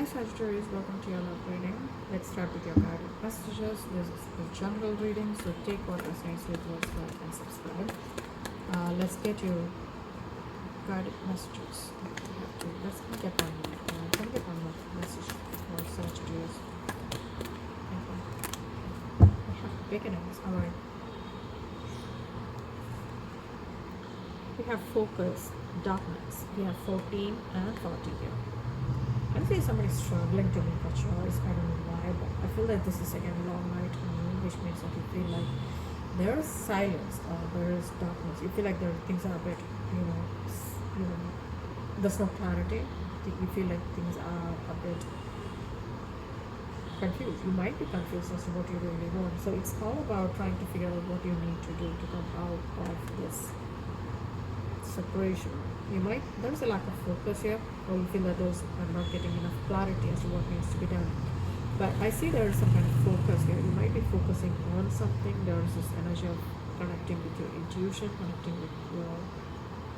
Sagittarius, welcome to your love reading. Let's start with your guided messages. This is a general reading, so take what resonates with what's like and subscribe. Let's get your guided messages. Let's get one more. Can I get one more message for Sagittarius? We have beginnings. Alright. We have focus, darkness. We have 14 and 40 here. I see somebody's struggling to make a choice. I don't know why, but I feel that this is again a long night moon, which means that you feel like there is silence or there is darkness. You feel like things are a bit, there's no clarity. You feel like things are a bit confused. You might be confused as to what you really want. So it's all about trying to figure out what you need to do to come out of this separation. There's a lack of focus here, or you feel that I'm not getting enough clarity as to what needs to be done. But I see there is some kind of focus here. You might be focusing on something. There is this energy of connecting with your intuition, connecting with your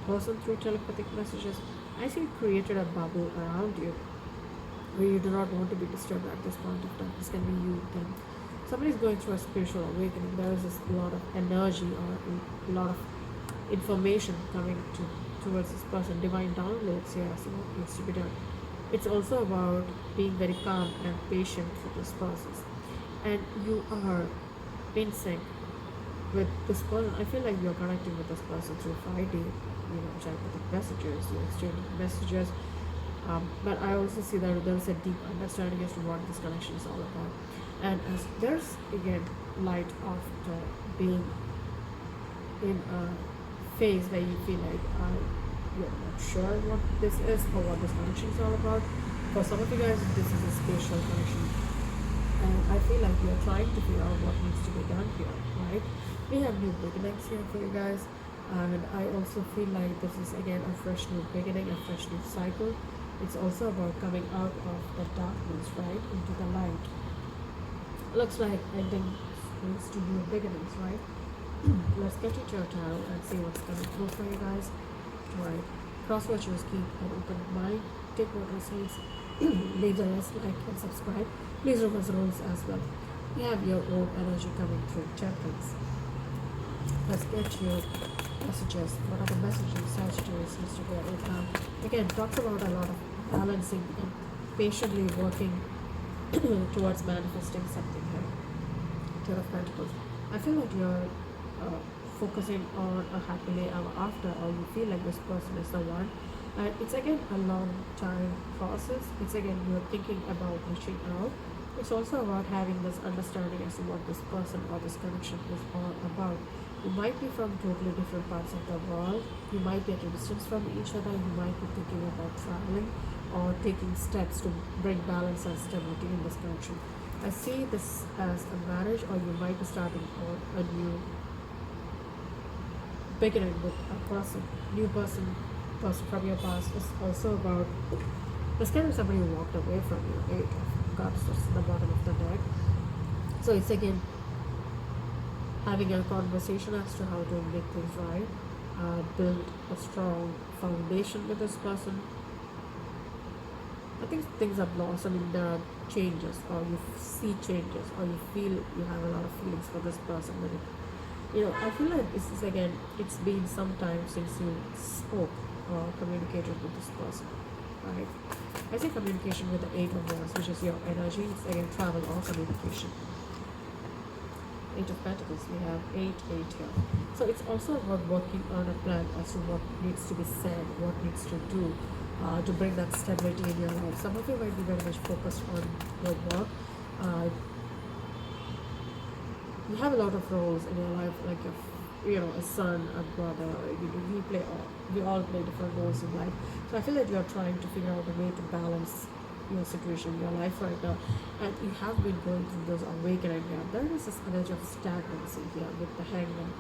person through telepathic messages. I see you created a bubble around you where you do not want to be disturbed at this point of time. This can be you then. Somebody's going through a spiritual awakening. There is this lot of energy or a lot of information coming towards this person, divine downloads here as to what needs to be done. It's also about being very calm and patient for this process, and you are in sync with this person. I feel like you're connecting with this person through 5D, telepathic messages, you're exchanging messages, but I also see that there's a deep understanding as to what this connection is all about. And as there's again light after being in a phase where you feel like you're not sure what this is or what this connection is all about. For some of you guys, this is a spiritual connection, and I feel like you're trying to figure out what needs to be done here, right? We have new beginnings here for you guys, and I also feel like this is again a fresh new beginning, a fresh new cycle. It's also about coming out of the darkness, right, into the light. Looks like ending leads to new beginnings, right? Let's get into your tarot and see what's coming through for you guys. Right. Cross watchers, keep an open mind. Take what resonates. Leave the rest, like and subscribe. Please reverse roles as well. You have your own energy coming through. Temperance. Let's get your messages. What are the messages Sagittarius needs to get right now? Again, talks about a lot of balancing and patiently working towards manifesting something here. Ten of Pentacles. I feel like you're focusing on a happily ever after, or you feel like this person is the one, and it's again a long time process. It's again you're thinking about reaching out. It's also about having this understanding as to what this person or this connection is all about. You might be from totally different parts of the world. You might be at a distance from each other. You might be thinking about traveling or taking steps to bring balance and stability in this connection. I see this as a marriage, or you might be starting on a new beginning with a person, new person from your past. Is also about this kind of somebody who walked away from you. 8 of Cups, that's the bottom of the deck. So it's again having a conversation as to how to make things right, build a strong foundation with this person. I think things are blossoming. There are changes, or you see changes, or you feel you have a lot of feelings for this person. I feel like this is again, it's been some time since you spoke or communicated with this person, right? I see communication with the 8 of Wands, which is your energy. It's again travel or communication. 8 of Pentacles, we have 8 here. So it's also about working on a plan as to what needs to be said, what needs to do to bring that stability in your life. Some of you might be very much focused on your work. You have a lot of roles in your life, like a son, a brother. We all play different roles in life. So I feel like you're trying to figure out a way to balance your situation, your life right now, and you have been going through those awakening here. There is this energy of stagnancy here with the Hangman.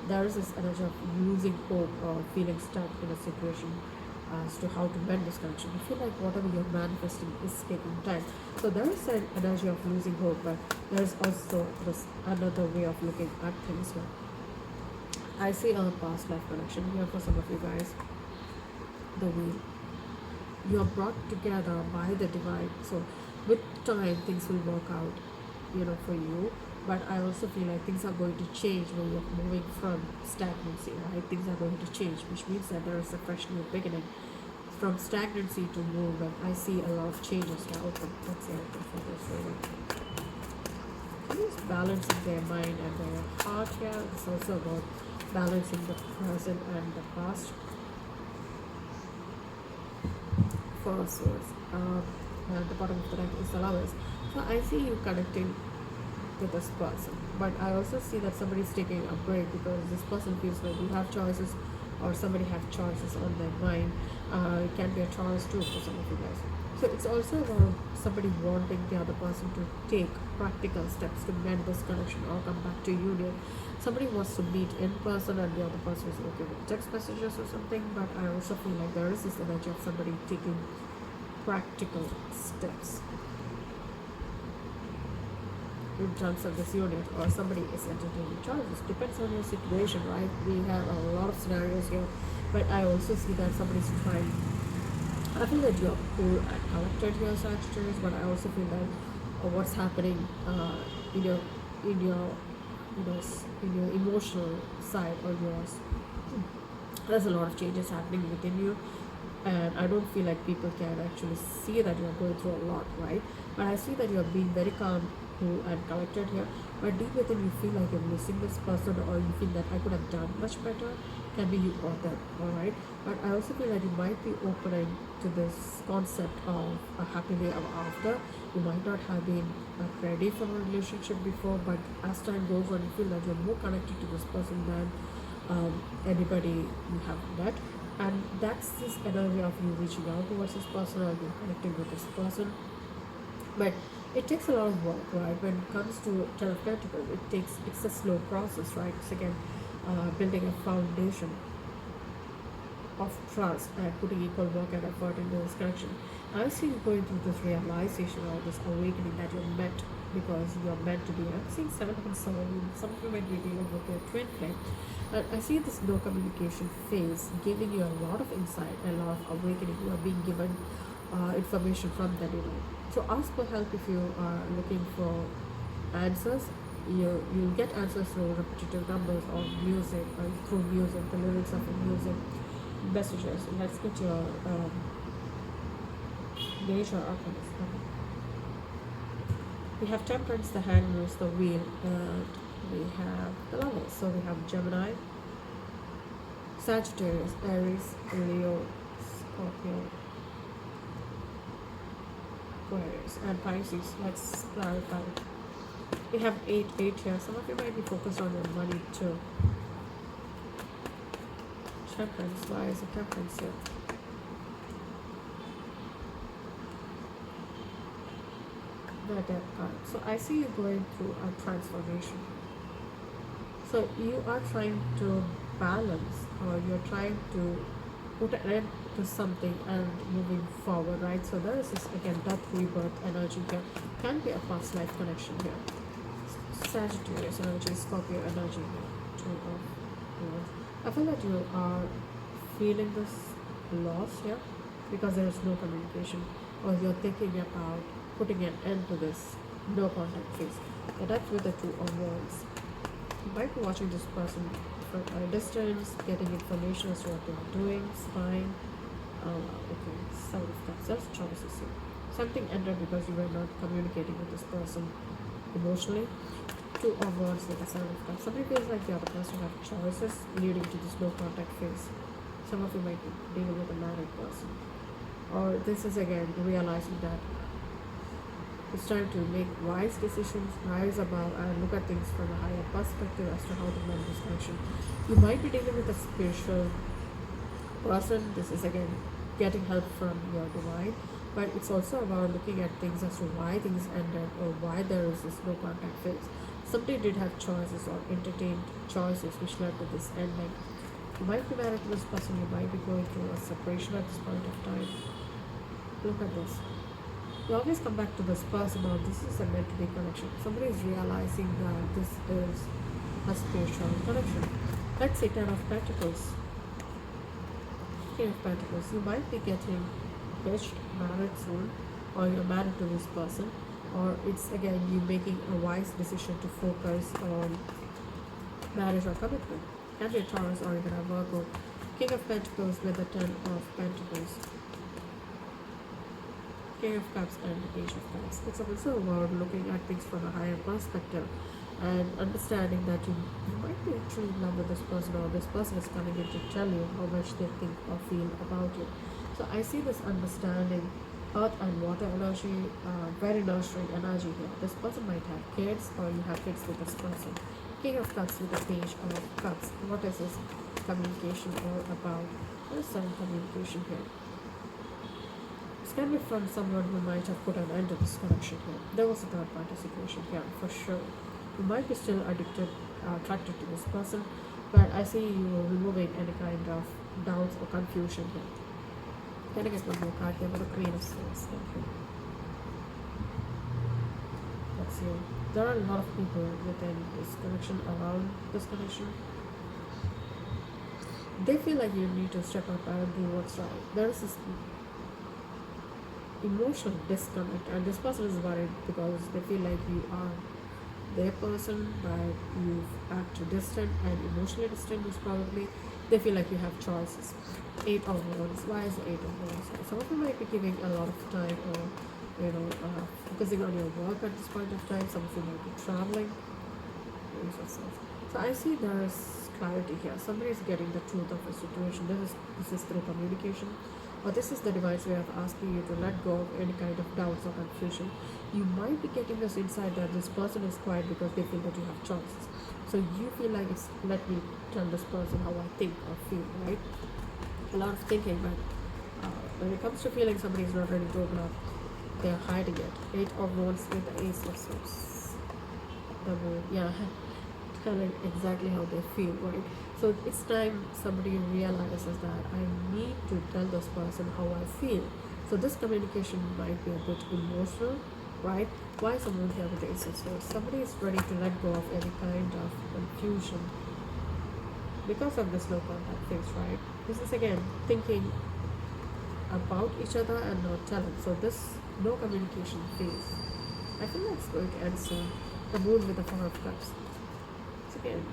There is this energy of losing hope or feeling stuck in a situation as to how to mend this connection. You feel like whatever you're manifesting is taking time. So there is an energy of losing hope, but there is also this another way of looking at things here. I see a past life connection here for some of you guys. The wheel. you're brought together by the divine. So with time things will work out, for you. But I also feel like things are going to change when you're moving from stagnancy, right? Things are going to change, which means that there is a fresh new beginning. From stagnancy to movement, I see a lot of changes now. Okay, that's the outcome for this reading. Somebody's balancing their mind and their heart here. It's also about balancing the present and the past. Four of Swords. At the bottom of the deck is the Lovers. So I see you connecting with this person, but I also see that somebody's taking a break because this person feels like you have choices, or somebody have choices on their mind. It can be a choice too for some of you guys. So it's also about somebody wanting the other person to take practical steps to mend this connection or come back to union. Somebody wants to meet in person and the other person is okay with text messages or something, but I also feel like there is this energy of somebody taking practical steps in terms of this unit, or somebody is entertaining choices. Depends on your situation, right? We have a lot of scenarios here, but I also see that somebody's trying. I feel that you're cool and collected here, Sagittarius, but I also feel that what's happening in your in your in your emotional side or yours, there's a lot of changes happening within you, and I don't feel like people can actually see that you're going through a lot, right? But I see that you're being very calm, cool, and collected here. But deep within, you feel like you're missing this person, or you feel that I could have done much better. Can be you or them, alright? But I also feel that you might be opening to this concept of a happily ever after. You might not have been ready for a relationship before, but as time goes on, you feel that you're more connected to this person than anybody you have met. And that's this energy of you reaching out towards this person, or you connecting with this person. But it takes a lot of work, right? When it comes to Ten of Pentacles, it's a slow process, right? It's again building a foundation of trust and putting equal work and effort into this connection. I see you going through this realization or this awakening that you're meant, because you're meant to be. I'm seeing 7.7. Some of you might be dealing with their twin flame. And I see this no communication phase giving you a lot of insight and a lot of awakening. You are being given information from the divine. So ask for help if you are looking for answers. You get answers through repetitive numbers or music, or through music, the lyrics of the music, messages. Let's get your nature archives. We have Temperance, the Hangers, the Wheel, and we have the Lovers. So we have Gemini, Sagittarius, Aries, Leo, Scorpio, Aquarius, and Pisces. Let's clarify. We have 8 here. Some of you might be focused on your money too. Temperance. Why is it Temperance here? The Death card. So I see you going through a transformation. So you are trying to balance, or you're trying to put an end to something and moving forward, right? So there is this again death rebirth energy here. Can be a past life connection here. Sagittarius energy, Scorpio energy here. Two of Wands. I feel that you are feeling this loss here because there is no communication, or you're thinking about putting an end to this no contact phase. The Death with the Two of Wands. You might be watching this person from a distance, getting information as to what they're doing, spying. Okay, Seven of Cups. That's choices here. Something ended because you were not communicating with this person emotionally. Two of Wands with the Seven of Cups. Somebody feels like the other person have choices leading to this no contact phase. Some of you might be dealing with a married person. Or this is again realizing that it's time to make wise decisions, rise above, and look at things from a higher perspective as to how to manage this connection. You might be dealing with a spiritual person. This is again getting help from your divine, but it's also about looking at things as to why things ended, or why there is this no contact phase. Somebody did have choices or entertained choices which led to this ending. You might be married to this person, you might be going through a separation at this point of time. Look at this. You always come back to this person, or this is a meant to be connection. Somebody is realizing that this is a spiritual connection. Let's say Ten of Pentacles. King of Pentacles. You might be getting engaged, married soon, or you're married to this person, or it's again you making a wise decision to focus on marriage or commitment. Can be a Taurus or even a Virgo. King of Pentacles with the Ten of Pentacles. King of Cups and Page of Cups. It's also about looking at things from a higher perspective and understanding that you might be actually in love with this person, or this person is coming in to tell you how much they think or feel about you. So I see this understanding, earth and water energy, very nurturing energy here. This person might have kids, or you have kids with this person. King of Cups with the Page of Cups. What is this communication all about? There is some communication here. This can be from someone who might have put an end to this connection here. There was a third party situation here, for sure. You might be still attracted to this person, but I see you removing any kind of doubts or confusion here. Can I get one more card here with the Queen of Swords? Thank you. That's you. There are a lot of people within this connection, around this connection. They feel like you need to step up and do what's right. There is this emotional disconnect, and this person is worried because they feel like you are their person, but you act distant and emotionally distant. Is probably they feel like you have choices. Eight of Wands. Why is the Eight of Wands? Some of you might be giving a lot of time, or focusing on your work at this point of time. Some of you might be traveling. So I see there is clarity here. Somebody is getting the truth of a situation. This is through communication, or this is the divine way of asking you to let go of any kind of doubts or confusion. You might be getting this insight that this person is quiet because they feel that you have choices. So you feel like it's, let me tell this person how I think or feel, right? A lot of thinking, but when it comes to feeling, somebody is not ready to open up. They're hiding it. Eight of Wands with the Ace of Swords. Yeah, telling exactly how they feel, right? So it's time somebody realizes that I need to tell this person how I feel. So this communication might be a bit emotional, right? Why someone here with the Ace of Swords? Somebody is ready to let go of any kind of confusion because of this no contact phase, right? This is again thinking about each other and not telling. So this no communication phase, I feel like it's going to end soon. The Moon with the Four of Cups. It's again,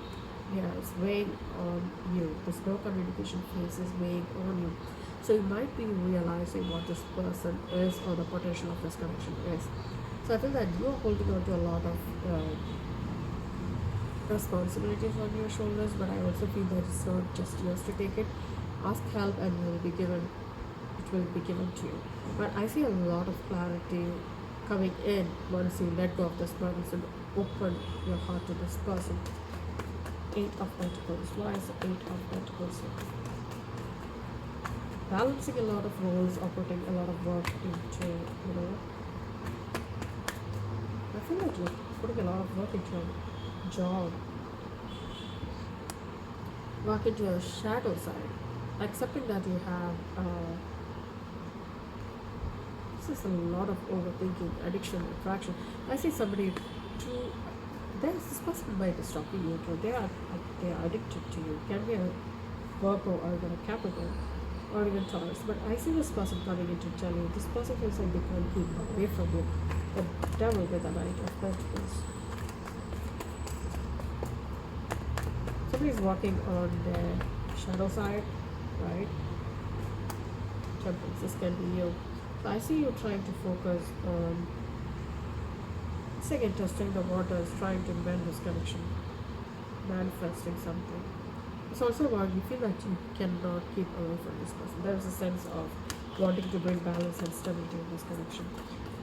yeah, it's weighing on you. This no communication phase is weighing on you. So you might be realizing what this person is, or the potential of this connection is. So I feel that you are holding on to a lot of responsibilities on your shoulders, but I also feel that it's not just yours to take it. Ask help and you will be given, it will be given to you. But I see a lot of clarity coming in once you let go of this person and open your heart to this person. Eight of Pentacles. Why is the Eight of Pentacles here? Balancing a lot of roles or putting a lot of work into, I feel like you're putting a lot of work into your job. Work into your shadow side. Accepting that you have, this is a lot of overthinking, addiction, attraction. I see somebody this person might be stalking you too. They are addicted to you. Can be a Virgo or even a Capricorn or even Taurus. But I see this person coming in to tell you this person feels like they can't keep away from you. The Devil with the Knight of Pentacles. Somebody is working on their shadow side, right? Temperance. This can be you. So I see you trying to focus on second, testing the waters, trying to mend this connection, manifesting something. It's also about you feel like you cannot keep away from this person. There is a sense of wanting to bring balance and stability in this connection.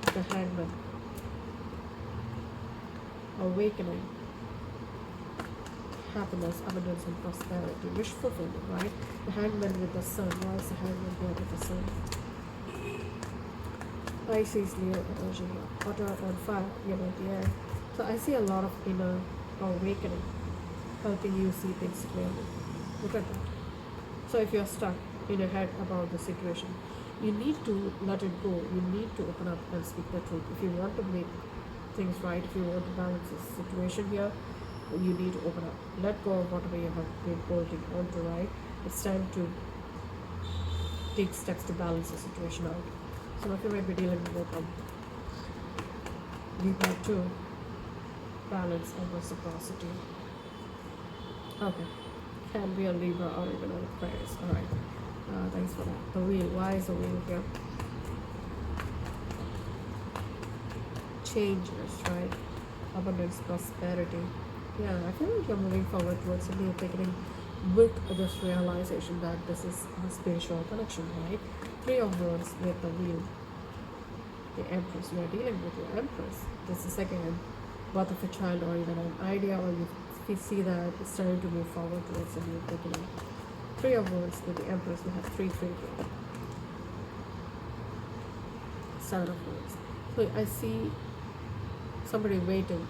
The Hangman. Awakening. Happiness, abundance, and prosperity. Wish fulfillment, right? The Hangman with the Sun. Why is the Hangman here with the Sun? Pisces, Leo energy here. Water and fire, the air. So I see a lot of inner awakening, helping you see things clearly. Look at that. So if you're stuck in your head about the situation, you need to let it go. You need to open up and speak the truth. If you want to make things right, if you want to balance this situation here, you need to open up. Let go of whatever you have been holding on to, right? It's time to take steps to balance the situation out. Some of you might be dealing with Libra too. Balance and reciprocity. Okay. Can be a Libra or even an Aquarius. Alright. Thanks for that. The wheel. Why is the wheel here? Changes, right? Abundance, prosperity. Yeah, I feel like you're moving forward towards a new beginning with this realization that this is a spiritual connection, right? Three of Wands with the wheel. The Empress. You are dealing with your Empress. This is again birth of a child or even an idea, or you see that it's starting to move forward towards a new beginning. Three of Wands with the Empress. We have 3. Seven of Wands. So I see somebody waiting,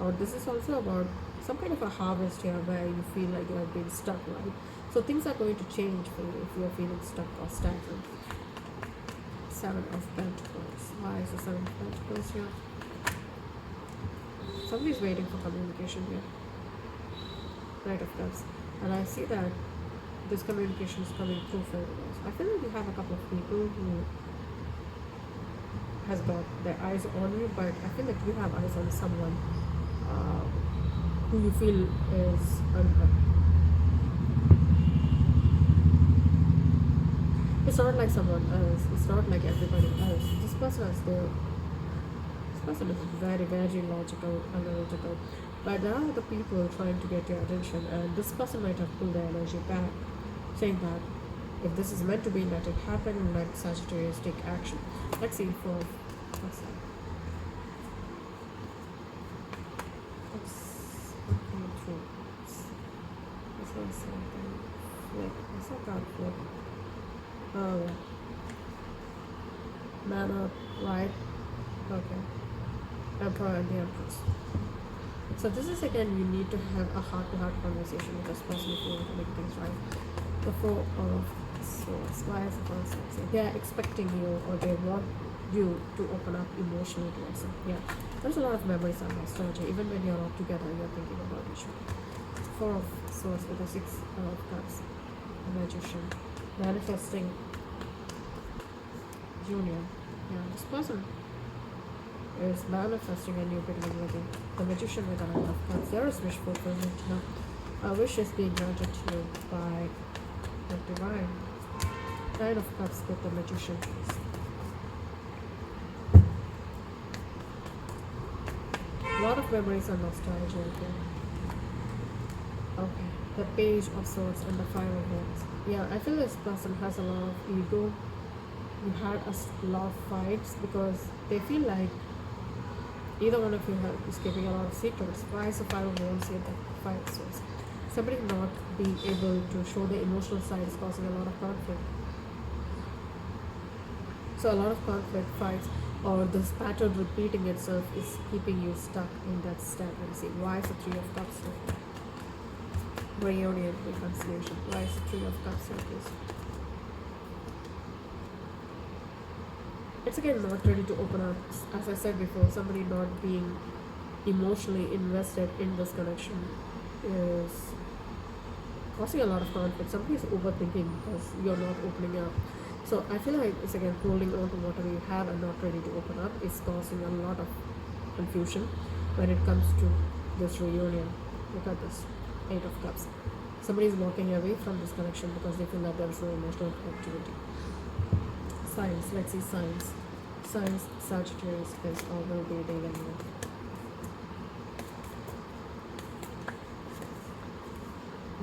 or this is also about some kind of a harvest here where you feel like you have been stuck, right? So things are going to change for you if you are feeling stuck or stagnant. Seven of Pentacles. Why is the Seven of Pentacles here? Somebody's waiting for communication here. Knight of Cups. And I see that this communication is coming through for you guys. I feel like you have a couple of people who has got their eyes on you, but I feel like you have eyes on someone who you feel is it's not like someone else, it's not like everybody else. This person is there. This person is very, very logical, analytical, but there are other people trying to get your attention, and this person might have pulled their energy back, saying that if this is meant to be, let it happen, let Sagittarius take action. Let's see for what's that? What's coming through? This one's something flip. What's that card flip? Oh yeah. Man up, right? Okay. Emperor and the Empress. So this is again, you need to have a heart-to-heart conversation with this person if you want to make things right. The Four of Swords. Why is the Four of Swords? They are expecting you, or they want you to open up emotionally towards them. Yeah, there's a lot of memories and nostalgia. Even when you're not together, you're thinking about each other. Four of Swords with the Six of Cups. The Magician. Manifesting union. Yeah, this person is manifesting a new beginning with you. The Magician with a Nine of Cups. There is wish fulfillment now. A wish is being granted to you by the Divine. Nine of Cups with the Magician. A lot of memories and nostalgia here. Okay. The Page of Swords and the Five of Wands. Yeah, I feel this person has a lot of ego. You had a lot of fights because they feel like either one of you is keeping a lot of secrets. Why is the Five of Wands here? The Five of Swords. Somebody not being able to show the emotional side is causing a lot of conflict. So a lot of conflict, fights, or this pattern repeating itself is keeping you stuck in that stagnancy. Why is the Three of Cups here? Reunion, reconciliation. Why is the Three of Cups here, please? It's again not ready to open up. As I said before, somebody not being emotionally invested in this connection is causing a lot of conflict. Somebody is overthinking because you're not opening up. So I feel like it's again holding on to whatever you have and not ready to open up is causing a lot of confusion when it comes to this reunion. Look at this. Eight of Cups. Somebody is walking away from this connection because they feel that there is no emotional connectivity. Signs. Let's see signs. Signs Sagittarius is or will be dealing with.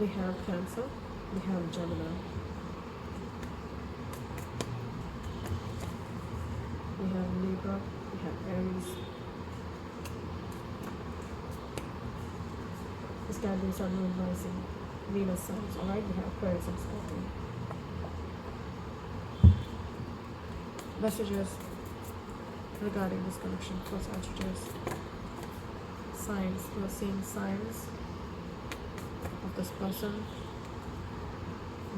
We have Cancer. We have Gemini. We have Libra. We have Aries. This can be Sun, Moon, Rising, Venus signs. Alright, we have Aquarius and Scorpio. Messages regarding this connection for Sagittarius. Signs. You're seeing signs of this person.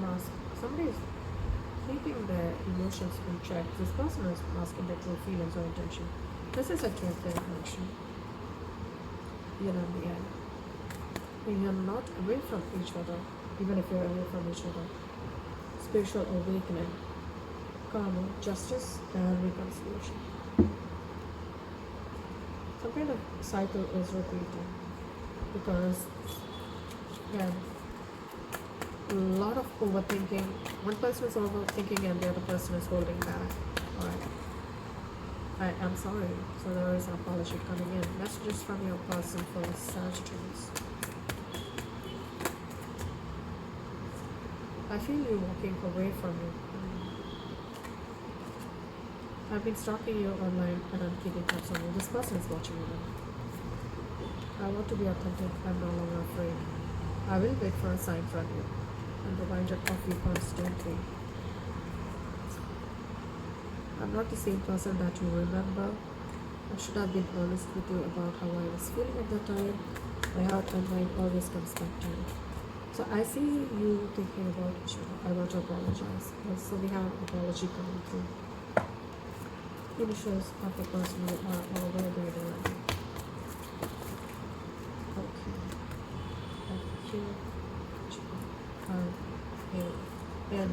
Mask. Somebody is keeping their emotions in check. This person is masking their true feelings or intention. This is a two-way connection. Yin and the Yang. You're not away from each other, even if you're away from each other. Spiritual awakening. karma, justice, and reconciliation. Some kind of cycle is repeating because, yeah, a lot of overthinking. One person is overthinking and the other person is holding back. Alright. I am sorry. So there is an apology coming in. Messages from your person for Sagittarius. I feel you walking away from it. I've been stalking you online and I'm keeping tabs on you. This person is watching you now. I want to be authentic. I'm no longer afraid. I will wait for a sign from you and reminded of you constantly. I'm not the same person that you remember. I should have been honest with you about how I was feeling at the time. My heart and mind always comes back to you. So I see you thinking about each other. I want to apologize. So we have apology coming through. Initials of the person who are all very already. Okay. Q, G, R, A, N,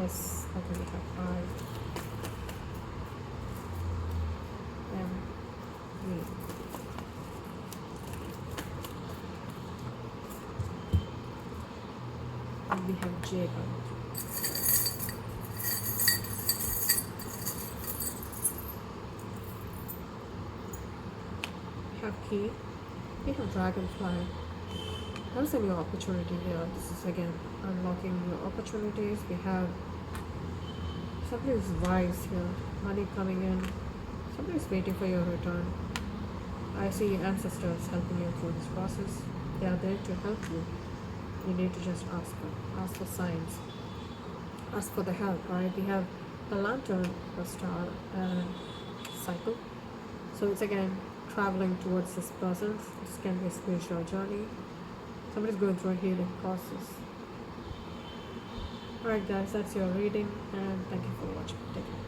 S. Okay, we have I, M, V. And we have J coming through. Have key, we have dragonfly. There's a new opportunity here. This is again unlocking new opportunities. We have somebody's wise here, money coming in. Somebody's waiting for your return. I see ancestors helping you through this process. They are there to help you. You need to just ask for signs, ask for the help. Right? We have a lantern, a star, and cycle. So it's again traveling towards this person. This can be a spiritual journey. Somebody's going through a healing process. Alright guys, that's your reading and thank you for watching. Take care.